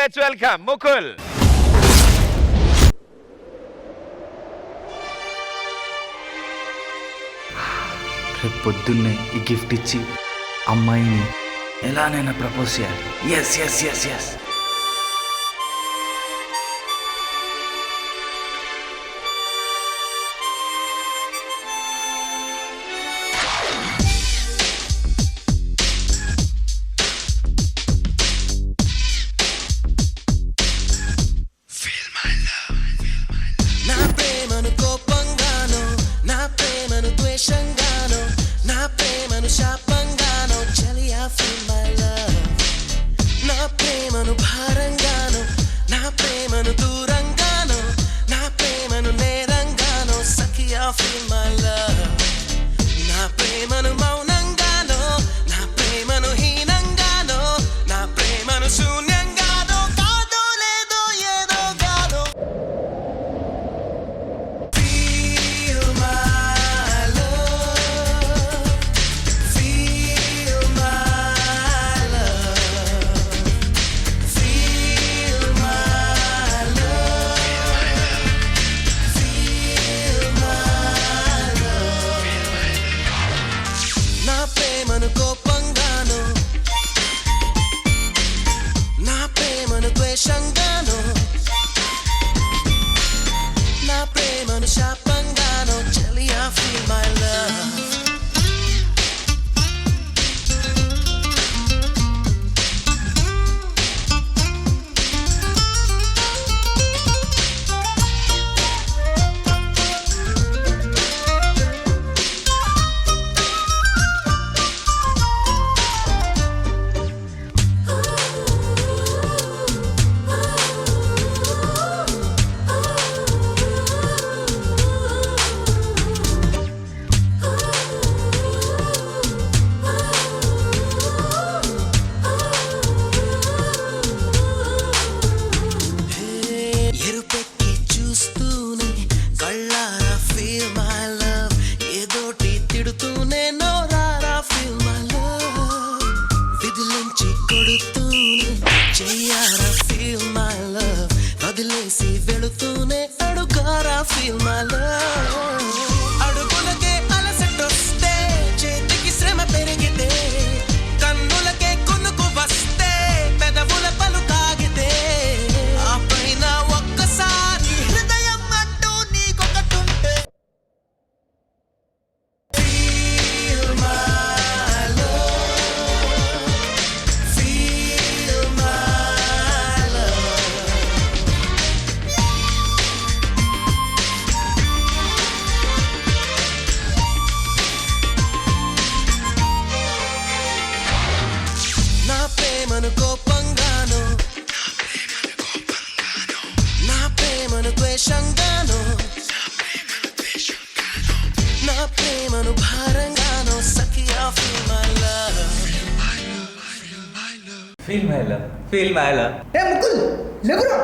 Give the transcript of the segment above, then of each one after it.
Let's welcome Mukul. రేపు పొద్దున్నే ఈ గిఫ్ట్ ఇచ్చి అమ్మాయిని ఎలానైనా ప్రపోజ్ చేయాలి. Yes yes yes yes. Feel my love, feel my love. Hey Mukul, levura.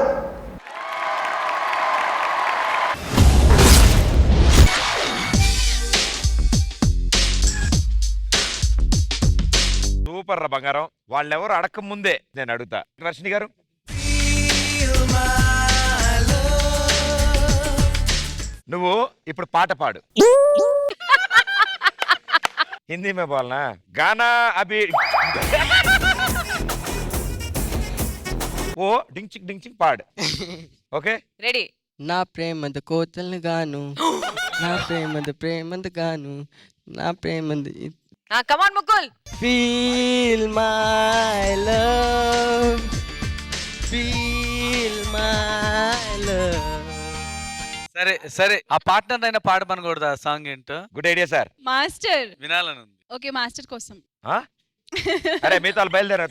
Super రా బంగారం. వాళ్ళెవరు అడక్క ముందే నేను అడుగుతా. వర్షిణి గారు నువ్వు ఇప్పుడు పాట పాడు. హిందీ మే బోల్నా గానా అభి ఓ డింగ్ చిక్ పాడు. Okay ready. నా ప్రేమంత కోతల్ని గాను, నా ప్రేమంత గాను, నా ప్రేమంత come on Mukul. Feel my love, feel my love. సరే సరే, ఆ పార్ట్నర్ అయినా పాడమనకూడదు. ఆ సాంగ్ ఏంటో. Good idea sir. మాస్టర్ వినాలని ఉంది. ఓకే మాస్టర్ కోసం. అరే మిగతా బయలుదేరా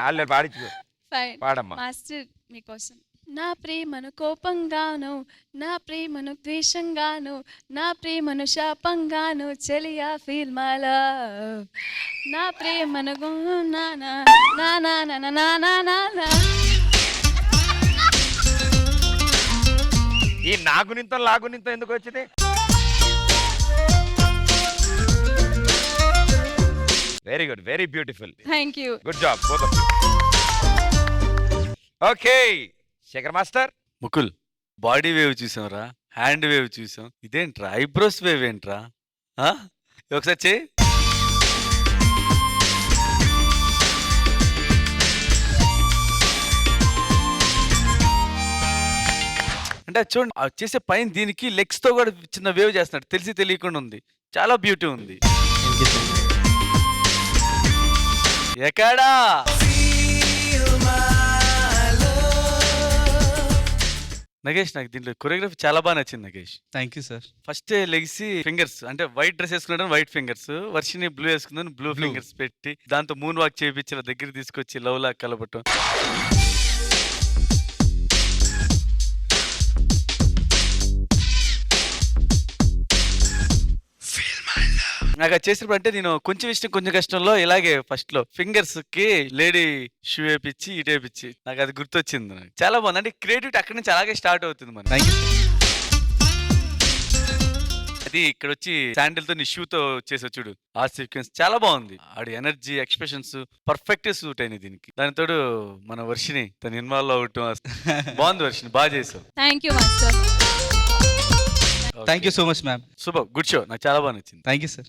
వాళ్ళు పాడించు. ఫైన్ పాడమ్మా. మాస్టర్ మీకోసం. నా ప్రేమను కోపంగాను, నా ప్రేమను ద్వేషంగాను, నా ప్రేమను శాపంగాను, చెలియా ఫీల్ మై లవ్. నా ప్రేమను నా నా నా నా నా నా నా నా. ఈ నాగునింత లాగునింత ఎందుకు వచ్చింది? Very good, very beautiful. Thank you. Good job both of you. Okay Shekhar master. Mukul body wave చూసాంరా, హ్యాండ్ వేవ్ చూసాం, ఇదేంట్రా ఐబ్రోస్ వేవ్ ఏంట్రా? ఆ? ఒకసారి చేయి. అంటే అది చూడండి, ఆ చేసే పైన దీనికి లెగ్స్ తో కూడా చిన్న వేవ్ చేస్తున్నాడు, తెలిసి తెలియకుండా ఉంది. చాలా బ్యూటీ ఉంది. Thank you sir. ఎక్కడా నగేష్, నాకు దీంట్లో కొరియోగ్రఫీ చాలా బాగా నచ్చింది Nagesh. Thank you sir. First లెగిసి ఫింగర్స్ అంటే వైట్ డ్రెస్ వేసుకున్నాడు, వైట్ ఫింగర్స్, వర్షిని బ్లూ వేసుకున్నాను, బ్లూ ఫింగర్స్ పెట్టి దాంతో మూన్ వాక్ చేయించి ఇలా దగ్గర తీసుకొచ్చి లవ్ లాగా కలపటం. నాకు అది చేసినప్పుడు అంటే నేను కొంచెం ఇష్టం కొంచెం కష్టంలో ఇలాగే ఫస్ట్ లో ఫింగర్స్ కి లేడీ షూ వేపించి ఇటు వేపించి నాకు అది గుర్తొచ్చింది. నాకు చాలా బాగుంది. అంటే క్రియేటివిటీ అక్కడి నుంచి అలాగే స్టార్ట్ అవుతుంది మనకి. Thank you. అది ఇక్కడ వచ్చి శాండిల్ తో నీ షూ తో చేసే చూడు, ఆ సీక్వెన్స్ చాలా బాగుంది. ఆడి ఎనర్జీ ఎక్స్ప్రెషన్స్ పర్ఫెక్ట్ సూట్ అయినాయి దీనికి. దానితోడు మన వర్షిని తన ఇన్వాల్వ్ అవటం బాగుంది. వర్షిని బాగా చేసావు. Thank you master. Thank you so much ma'am. Super, good show, నాకు చాలా బాగా నచ్చింది. Thank you sir.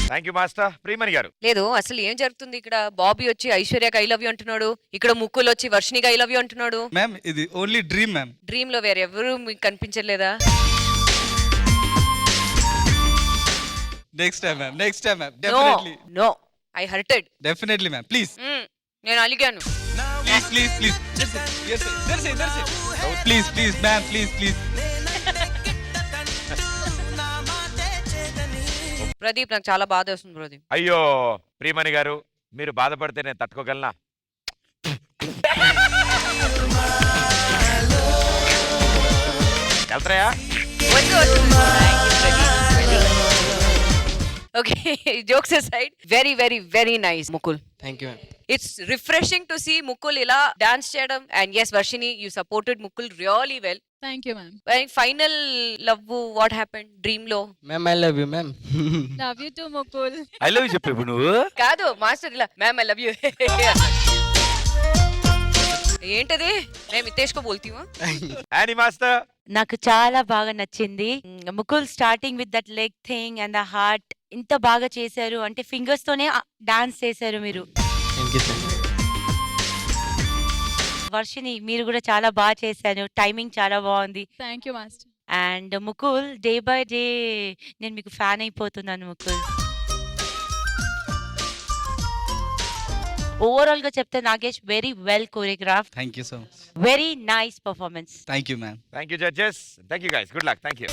Thank you master. Priyamani గారు. లేదు, అసలు ఏం జరుగుతుంది ఇక్కడ? బాబీ వచ్చి ఐశ్వర్యకి ఐ లవ్ యూ అంటున్నాడు, ఇక్కడ ముక్కులు వచ్చి వర్షినికి ఐ లవ్ యూ అంటున్నాడు. మ్యామ్ ఇది ఓన్లీ డ్రీమ్ మ్యామ్. డ్రీమ్ లో వేరెవరు మీకు కనిపించలేదా? Next time ma'am, next time ma'am. No definitely no, I hurted. Definitely ma'am. Please నేను అలిగాను. Please please please please please ma'am, please please. Pradeep, నాకు చాలా బాధ వస్తుంది ప్రదీప్. అయ్యో ప్రియమణి గారు, మీరు బాధపడితే నేను తట్టుకోగలనా? వెళ్తాయా? Okay, jokes aside, very very very nice Mukul. Thank you ma'am. It's refreshing to see Mukul ఇలా డాన్స్ చేయడం. And yes, Varshini, you supported Mukul really well. Thank you ma'am. And final love, what happened dream లో? Ma'am I love you ma'am. Love you to Mukul. I love you చెప్పు ఇప్పుడు నువ్వు. కాదు master, ఇలా ma'am I love you. ఏంటది? మేము ఇతేష్కో బోల్తీవా? Annie master. నాకు చాలా బాగా నచ్చింది. Mukul starting with that leg thing and the heart ఇంత బాగా చేశారు. అంటే ఫింగర్స్ తోనే డాన్స్ చేశారు మీరు. Thank you sir. వర్షిని, మీరు కూడా చాలా బాగా చేశారు. టైమింగ్ చాలా బాగుంది. Thank you master. And Mukul, day by day నేను మీకు ఫ్యాన్ అయిపోతున్నాను ముకుల్. ఓవరాల్ గా చెప్తే Nagesh very well choreograph, thank you so much. Very nice performance. Thank you ma'am. Thank you judges. Thank you guys. Good luck. Thank you.